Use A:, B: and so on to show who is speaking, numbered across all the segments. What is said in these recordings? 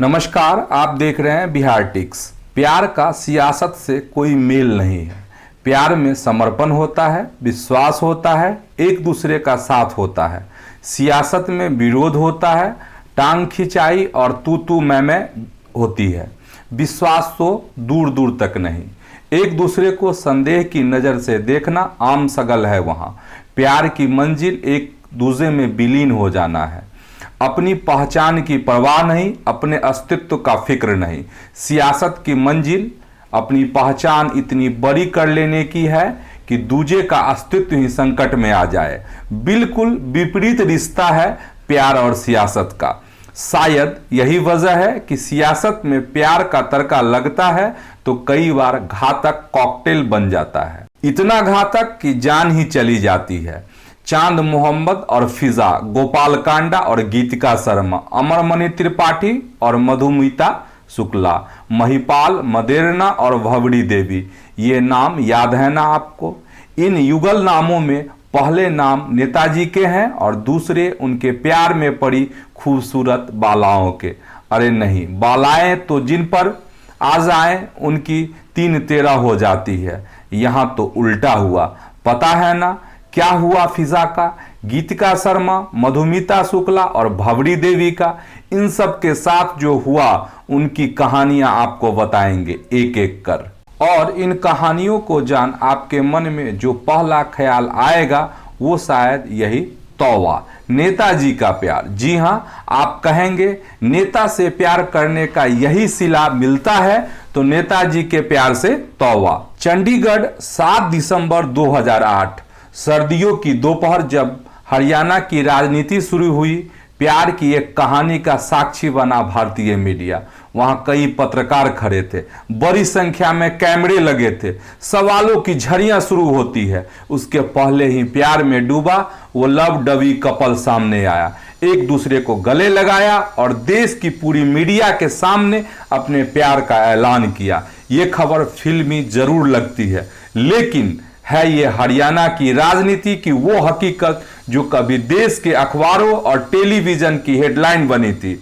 A: नमस्कार, आप देख रहे हैं बिहार टिक्स। प्यार का सियासत से कोई मेल नहीं है। प्यार में समर्पण होता है, विश्वास होता है, एक दूसरे का साथ होता है। सियासत में विरोध होता है, टांग खिंचाई और तू मैं होती है। विश्वास तो दूर दूर तक नहीं, एक दूसरे को संदेह की नज़र से देखना आम सगल है। वहाँ प्यार की मंजिल एक दूसरे में विलीन हो जाना है। अपनी पहचान की परवाह नहीं, अपने अस्तित्व का फिक्र नहीं। सियासत की मंजिल अपनी पहचान इतनी बड़ी कर लेने की है कि दूजे का अस्तित्व ही संकट में आ जाए। बिल्कुल विपरीत रिश्ता है प्यार और सियासत का। शायद यही वजह है कि सियासत में प्यार का तड़का लगता है तो कई बार घातक कॉकटेल बन जाता है। इतना घातक कि जान ही चली जाती है। चांद मोहम्मद और फिजा, गोपाल कांडा और गीतिका शर्मा, अमरमणि त्रिपाठी और मधुमिता शुक्ला, महिपाल, मदेरना और भवड़ी देवी, ये नाम याद है ना आपको? इन युगल नामों में पहले नाम नेताजी के हैं और दूसरे उनके प्यार में पड़ी खूबसूरत बालाओं के। अरे नहीं, बालाएं तो जिन पर आ जाए उनकी 3-13 हो जाती है। यहाँ तो उल्टा हुआ। पता है ना क्या हुआ फिजा का, गीतिका शर्मा, मधुमिता शुक्ला और भवड़ी देवी का? इन सब के साथ जो हुआ उनकी कहानियां आपको बताएंगे एक एक कर। और इन कहानियों को जान आपके मन में जो पहला ख्याल आएगा वो शायद यही तौबा, नेताजी का प्यार। जी हाँ, आप कहेंगे नेता से प्यार करने का यही सिला मिलता है तो नेताजी के प्यार से तौबा। चंडीगढ़ 7 दिसंबर 2008, सर्दियों की दोपहर जब हरियाणा की राजनीति शुरू हुई, प्यार की एक कहानी का साक्षी बना भारतीय मीडिया। वहां कई पत्रकार खड़े थे, बड़ी संख्या में कैमरे लगे थे, सवालों की झड़ियां शुरू होती है। उसके पहले ही प्यार में डूबा वो लव डबी कपल सामने आया, एक दूसरे को गले लगाया और देश की पूरी मीडिया के सामने अपने प्यार का ऐलान किया। ये खबर फिल्मी जरूर लगती है, लेकिन है ये हरियाणा की राजनीति की वो हकीकत जो कभी देश के अखबारों और टेलीविजन की हेडलाइन बनी थी।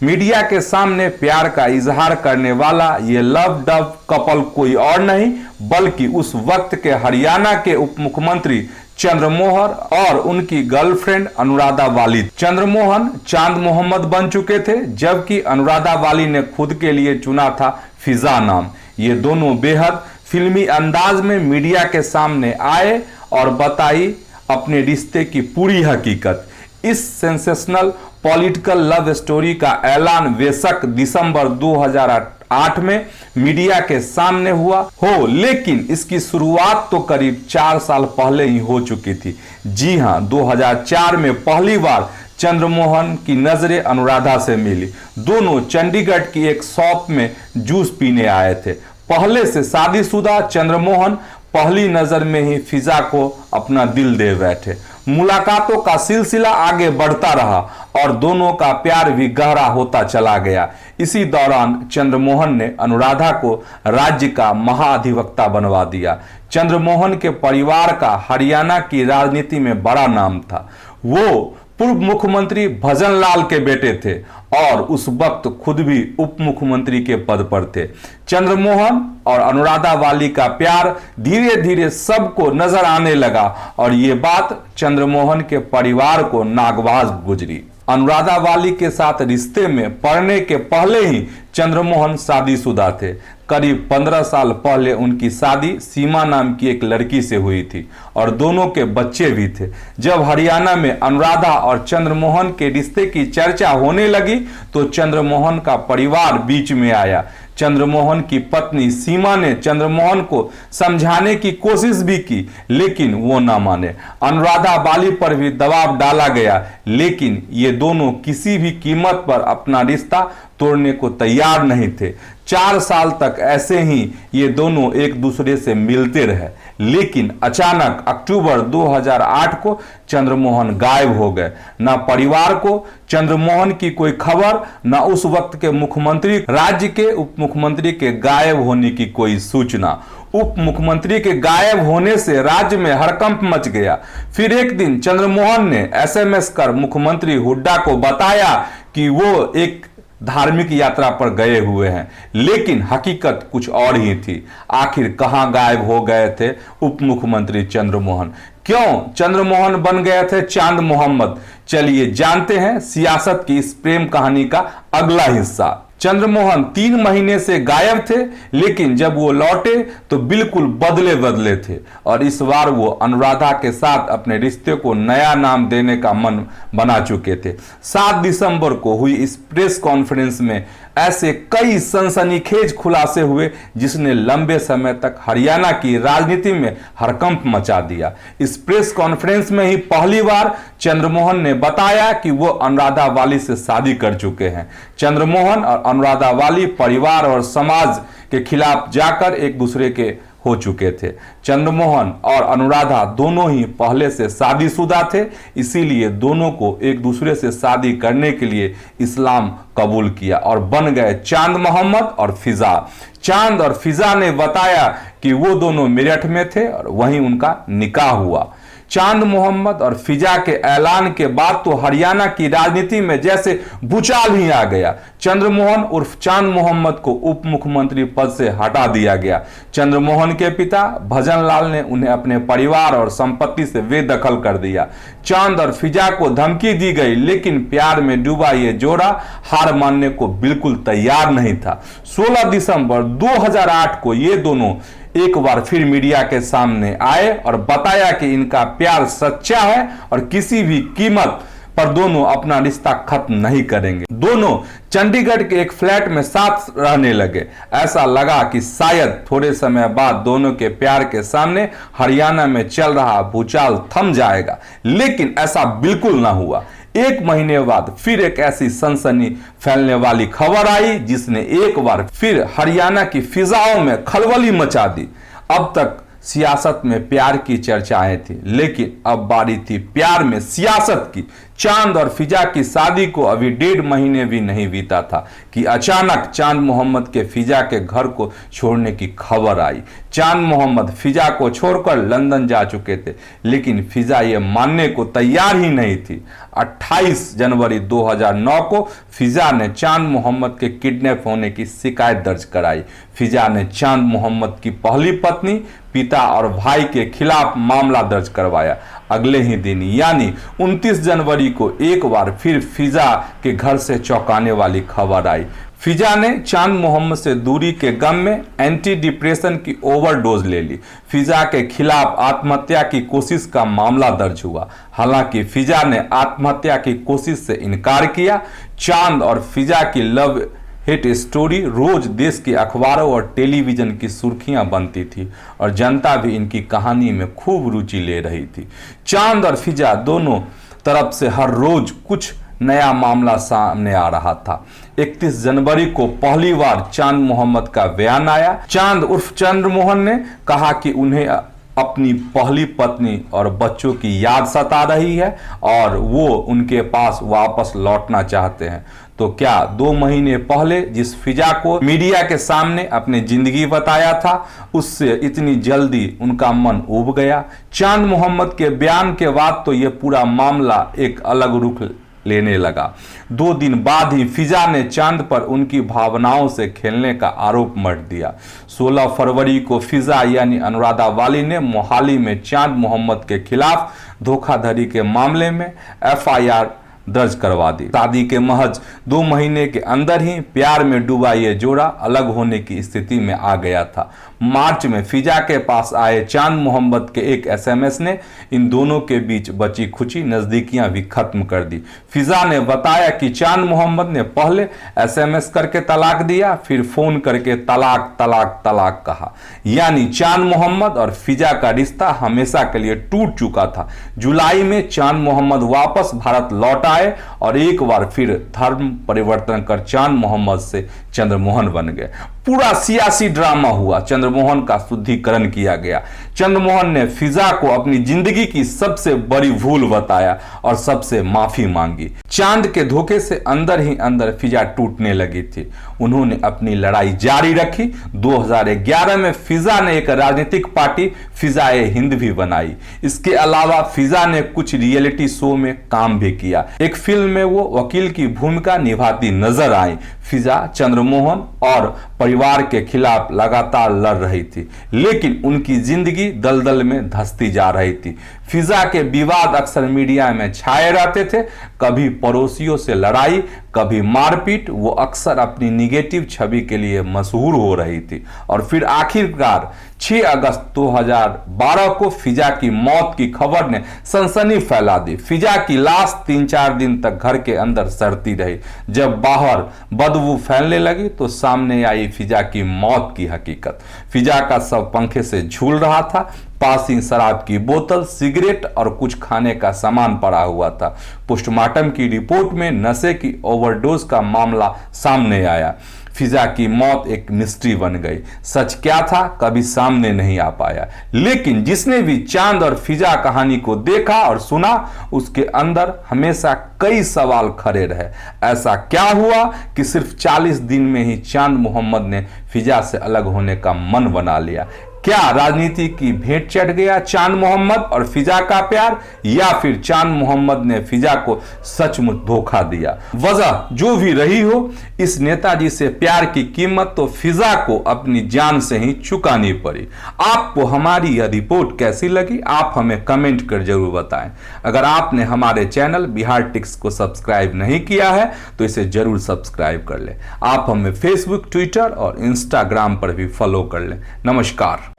A: मीडिया के सामने प्यार का इजहार करने वाला ये लव डब कपल कोई और नहीं बल्कि उस वक्त के हरियाणा के उप मुख्यमंत्री चंद्रमोहन और उनकी गर्लफ्रेंड अनुराधा वाली। चंद्रमोहन चांद मोहम्मद बन चुके थे जबकि अनुराधा वाली ने खुद के लिए चुना था फिजा नाम। ये दोनों बेहद फिल्मी अंदाज में मीडिया के सामने आए और बताई अपने रिश्ते की पूरी हकीकत। इस सेंसेशनल पॉलिटिकल लव स्टोरी का ऐलान बेशक दिसंबर 2008 में मीडिया के सामने हुआ हो, लेकिन इसकी शुरुआत तो करीब 4 साल पहले ही हो चुकी थी। जी हां, 2004 में पहली बार चंद्रमोहन की नजरें अनुराधा से मिली। दोनों चंडीगढ़ की एक शॉप में जूस पीने आए थे। पहले से शादीशुदा चंद्रमोहन पहली नजर में ही फिजा को अपना दिल दे बैठे। मुलाकातों का सिलसिला आगे बढ़ता रहा और दोनों का प्यार भी गहरा होता चला गया। इसी दौरान चंद्रमोहन ने अनुराधा को राज्य का महाधिवक्ता बनवा दिया। चंद्रमोहन के परिवार का हरियाणा की राजनीति में बड़ा नाम था। वो पूर्व मुख्यमंत्री भजन लाल के बेटे थे और उस वक्त खुद भी उप मुख्यमंत्री के पद पर थे। चंद्रमोहन और अनुराधा वाली का प्यार धीरे धीरे सबको नजर आने लगा और ये बात चंद्रमोहन के परिवार को नागवार गुजरी। अनुराधा वाली के साथ रिश्ते में पड़ने के पहले ही चंद्रमोहन शादीशुदा थे। करीब 15 साल पहले उनकी शादी सीमा नाम की एक लड़की से हुई थी और दोनों के बच्चे भी थे। जब हरियाणा में अनुराधा और चंद्रमोहन के रिश्ते की चर्चा होने लगी तो चंद्रमोहन का परिवार बीच में आया। चंद्रमोहन की पत्नी सीमा ने चंद्रमोहन को समझाने की कोशिश भी की, लेकिन वो ना माने। अनुराधा वाली पर भी दबाव डाला गया, लेकिन ये दोनों किसी भी कीमत पर अपना रिश्ता तोड़ने को तैयार नहीं थे। 4 साल तक ऐसे ही ये दोनों एक दूसरे से मिलते रहे, लेकिन अचानक अक्टूबर 2008 को चंद्रमोहन गायब हो गए। न परिवार को चंद्रमोहन की कोई खबर, न उस वक्त के मुख्यमंत्री, राज्य के उप मुख्यमंत्री के गायब होने की कोई सूचना। उप मुख्यमंत्री के गायब होने से राज्य में हड़कंप मच गया। फिर एक दिन चंद्रमोहन ने SMS कर मुख्यमंत्री हुड्डा को बताया कि वो एक धार्मिक यात्रा पर गए हुए हैं, लेकिन हकीकत कुछ और ही थी। आखिर कहां गायब हो गए थे उप मुख्यमंत्री चंद्रमोहन? क्यों चंद्रमोहन बन गए थे चांद मोहम्मद? चलिए जानते हैं सियासत की इस प्रेम कहानी का अगला हिस्सा। चंद्रमोहन 3 महीने से गायब थे, लेकिन जब वो लौटे तो बिल्कुल बदले बदले थे और इस बार वो अनुराधा के साथ अपने रिश्ते को नया नाम देने का मन बना चुके थे। 7 दिसंबर को हुई इस प्रेस कॉन्फ्रेंस में ऐसे कई सनसनीखेज खुलासे हुए जिसने लंबे समय तक हरियाणा की राजनीति में हड़कंप मचा दिया। इस प्रेस कॉन्फ्रेंस में ही पहली बार चंद्रमोहन ने बताया कि वो अनुराधा वाली से शादी कर चुके हैं। चंद्रमोहन और अनुराधा वाली परिवार और समाज के खिलाफ जाकर एक दूसरे के हो चुके थे। चंद्रमोहन और अनुराधा दोनों ही पहले से शादीशुदा थे, इसीलिए दोनों को एक दूसरे से शादी करने के लिए इस्लाम कबूल किया और बन गए चांद मोहम्मद और फिजा। चांद और फिजा ने बताया कि वो दोनों मेरठ में थे और वहीं उनका निकाह हुआ। चांद मोहम्मद और फिजा के ऐलान के बाद तो हरियाणा की राजनीति में जैसे भूचाल ही आ गया। चंद्रमोहन उर्फ चांद मोहम्मद को उप मुख्यमंत्री पद से हटा दिया गया। चंद्रमोहन के पिता भजन लाल ने उन्हें अपने परिवार और संपत्ति से बेदखल कर दिया। चांद और फिजा को धमकी दी गई, लेकिन प्यार में डूबा ये जोड़ा हार मानने को बिल्कुल तैयार नहीं था। 16 दिसंबर 2008 को ये दोनों एक बार फिर मीडिया के सामने आए और बताया कि इनका प्यार सच्चा है और किसी भी कीमत पर दोनों अपना रिश्ता खत्म नहीं करेंगे। दोनों चंडीगढ़ के एक फ्लैट में साथ रहने लगे। ऐसा लगा कि शायद थोड़े समय बाद दोनों के प्यार के सामने हरियाणा में चल रहा भूचाल थम जाएगा, लेकिन ऐसा बिल्कुल ना हुआ। 1 महीने बाद फिर एक ऐसी सनसनी फैलने वाली खबर आई जिसने एक बार फिर हरियाणा की फिजाओं में खलबली मचा दी। अब तक सियासत में प्यार की चर्चाएं थी, लेकिन अब बारी थी प्यार में सियासत की। चांद और फिजा की शादी को अभी 1.5 महीने भी नहीं बीता था कि अचानक चांद मोहम्मद के फिजा के घर को छोड़ने की खबर आई। चांद मोहम्मद फिजा को छोड़कर लंदन जा चुके थे, लेकिन फिजा ये मानने को तैयार ही नहीं थी। 28 जनवरी 2009 को फिजा ने चांद मोहम्मद के किडनैप होने की शिकायत दर्ज कराई। फिजा ने चांद मोहम्मद की पहली पत्नी, पिता और भाई के खिलाफ मामला दर्ज करवाया। अगले ही दिन यानी 29 जनवरी को एक बार फिर फिजा के घर से चौंकाने वाली खबर आई। फिजा ने चांद मोहम्मद से दूरी के गम में एंटी डिप्रेशन की ओवरडोज ले ली। फिजा के खिलाफ आत्महत्या की कोशिश का मामला दर्ज हुआ। हालांकि फिजा ने आत्महत्या की कोशिश से इनकार किया। चांद और फिजा की लव हिट स्टोरी रोज देश के अखबारों और टेलीविजन की सुर्खियां बनती थी और जनता भी इनकी कहानी में खूब रुचि ले रही थी। चांद और फिजा दोनों तरफ से हर रोज कुछ नया मामला सामने आ रहा था। 31 जनवरी को पहली बार चांद मोहम्मद का बयान आया। चांद उर्फ चंद्रमोहन ने कहा कि उन्हें अपनी पहली पत्नी और बच्चों की याद सता रही है और वो उनके पास वापस लौटना चाहते हैं। तो क्या 2 महीने पहले जिस फिजा को मीडिया के सामने अपनी जिंदगी बताया था, उससे इतनी जल्दी उनका मन उब गया? चांद मोहम्मद के बयान के बाद तो ये पूरा मामला एक अलग रुख लेने लगा। 2 दिन बाद ही फिजा ने चांद पर उनकी भावनाओं से खेलने का आरोप मढ़ दिया। 16 फरवरी को फिजा यानी अनुराधा वाली ने मोहाली में चांद मोहम्मद के खिलाफ धोखाधड़ी के मामले में FIR दर्ज करवा दी। शादी के महज 2 महीने के अंदर ही प्यार में डूबा ये जोड़ा अलग होने की स्थिति में आ गया था। मार्च में फिजा के पास आए चांद मोहम्मद के एक SMS ने इन दोनों के बीच बची खुची नजदीकियां भी खत्म कर दी। फिजा ने बताया कि चांद मोहम्मद ने पहले SMS करके तलाक दिया, फिर फोन करके तलाक तलाक तलाक कहा। यानी चांद मोहम्मद और फिजा का रिश्ता हमेशा के लिए टूट चुका था। जुलाई में चांद मोहम्मद वापस भारत लौट आए और एक बार फिर धर्म परिवर्तन कर चांद मोहम्मद से चंद्रमोहन बन गए। पूरा सियासी ड्रामा हुआ। चंद्रमोहन चंद्रमोहन का शुद्धिकरण किया गया। चंद्रमोहन ने फिजा को अपनी जिंदगी की सबसे बड़ी भूल बताया और सबसे माफी मांगी। चांद के धोखे से अंदर ही अंदर फिजा टूटने लगी थी। उन्होंने अपनी लड़ाई जारी रखी। 2011 में फिजा ने एक राजनीतिक पार्टी फिजाए हिंद भी बनाई। इसके अलावा फिजा ने कुछ रियलिटी शो में काम भी किया। एक फिल्म में वो वकील की भूमिका निभाती नजर आई। फिजा चंद्रमोहन और परिवार के खिलाफ लगातार लड़ रही थी, लेकिन उनकी जिंदगी दलदल में धंसती जा रही थी। फिजा के विवाद अक्सर मीडिया में छाए रहते थे, कभी पड़ोसियों से लड़ाई, कभी मारपीट। वो अक्सर अपनी निगेटिव छवि के लिए मशहूर हो रही थी और फिर आखिरकार 6 अगस्त 2012 को फिजा की मौत की खबर ने सनसनी फैला दी। फिजा की लाश 3-4 दिन तक घर के अंदर सड़ती रही। जब बाहर बदबू फैलने लगी तो सामने आई फिजा की मौत की हकीकत। फिजा का शव पंखे से झूल रहा था। पास ही शराब की बोतल, सिगरेट और कुछ खाने का सामान पड़ा हुआ था। पोस्टमार्टम की रिपोर्ट में नशे की ओवरडोज का मामला सामने आया। फिजा की मौत एक मिस्ट्री बन गई। सच क्या था कभी सामने नहीं आ पाया, लेकिन जिसने भी चांद और फिजा कहानी को देखा और सुना, उसके अंदर हमेशा कई सवाल खड़े रहे। ऐसा क्या हुआ कि सिर्फ 40 दिन में ही चांद मोहम्मद ने फिजा से अलग होने का मन बना लिया? क्या राजनीति की भेंट चढ़ गया चांद मोहम्मद और फिजा का प्यार, या फिर चांद मोहम्मद ने फिजा को सचमुच धोखा दिया? वजह जो भी रही हो, इस नेताजी से प्यार की कीमत तो फिजा को अपनी जान से ही चुकानी पड़ी। आपको हमारी यह रिपोर्ट कैसी लगी, आप हमें कमेंट कर जरूर बताएं। अगर आपने हमारे चैनल बिहार टिक्स को सब्सक्राइब नहीं किया है तो इसे जरूर सब्सक्राइब कर लें। आप हमें फेसबुक, ट्विटर और इंस्टाग्राम पर भी फॉलो कर लें। नमस्कार।